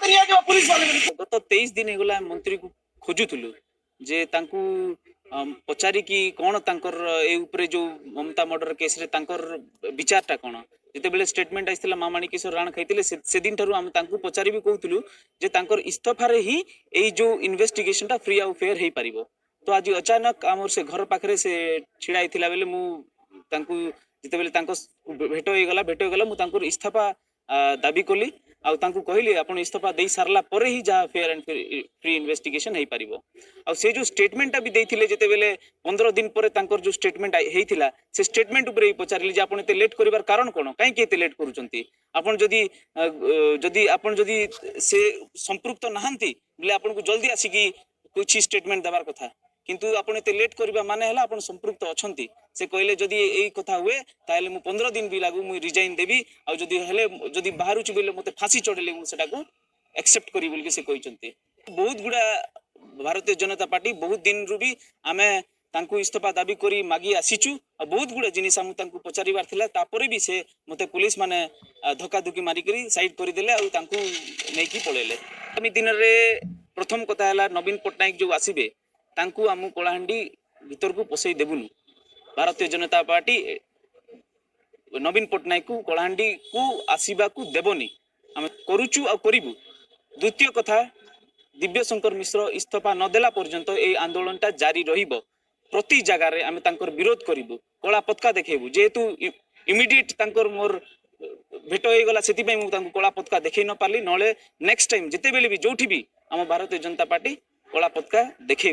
गत 23 दिन हेगला मंत्री को खोजुलु जे तांकु पचारि कि कौन तांकर ए उपरे जो ममता मर्डर केस रे तांकर विचारटा कौन जिते बेले स्टेटमेंट आइथिला मामाणी किशोर राणा खाइतिले से दिन ठारू हम तांकु पचारि भी कहउतलु जे तांकर इस्तीफा रे ही ए जो इन्वेस्टिगेशन टा फ्री आउ फेयर हेई परिबो। तो आज अचानक आमर से घर पाखरे से छिड़ा आइथिला बेले मु तांकु जिते बेले तांको भेट हो गला मु तांकर इस्तीफा दाबी कली आउ तांकु कहली आपण इस्तीफा दे सारला परे ही जा फेयर एंड फ्री इन्वेस्टिगेशन हेई परिबो। आउ से जो स्टेटमेंट भी देथिले जेते बेले 15 दिन परे तांकर जो स्टेटमेंट हेइथिला से स्टेटमेंट उपरे पचारली जे आपण एते लेट करिवार कारण कोन काहे कि एते लेट करूचंती आपण जदी आपण जदी से संपृक्त नहांती बोले आपण को जल्दी आसी कुछ स्टेटमेंट देबार कथा किंतु आपण एते लेट करिबा माने हला आपण संपृक्त अछंती से कहले जदी एई कथा हुए ताले मु 15 दिन भी लागू मु रिजाइन देबी आ जदी हेले जदी बाहरु छि बोले मते फांसी चढेले मु सेटा को एक्सेप्ट करी बोल के से कहिसंती। बहुत गुडा भारतीय जनता पार्टी बहुत दिन रु भी आमे तांकु इस्तीफा दाबी करी मागी आसीचु आ बहुत गुडा जिनिस हम तांकु पचारिबार थिला तापरे भी से मते पुलिस माने धक्का धुकी मारी करी साइड करी देले आ तांकु नेकी पळेले। आमी दिन रे प्रथम कथा हला नवीन पटनायक जो आसीबे तांकु आमु कलाहांडी भीतर को पसई देबुनु। भारतीय जनता पार्टी नवीन पटनायक को कलाहांडी को आसीबा को देबनी आम करूचु आ करिबु। द्वितीय कथा दिव्य शंकर मिश्र इस्तीफा न देला पर्यंत ए आंदोलनटा जारी रहिबो। प्रति जगह रे आम तांकर विरोध करिबु कला पताका देखेबु जेहेतु इमिडिएट तांकर मोर भेट हो गला सेति पई मु तांको कला पताका देखै न पारली नले नेक्स्ट टाइम जते बेले भी जोठी भी आम भारतीय जनता पार्टी कला पताका देखे।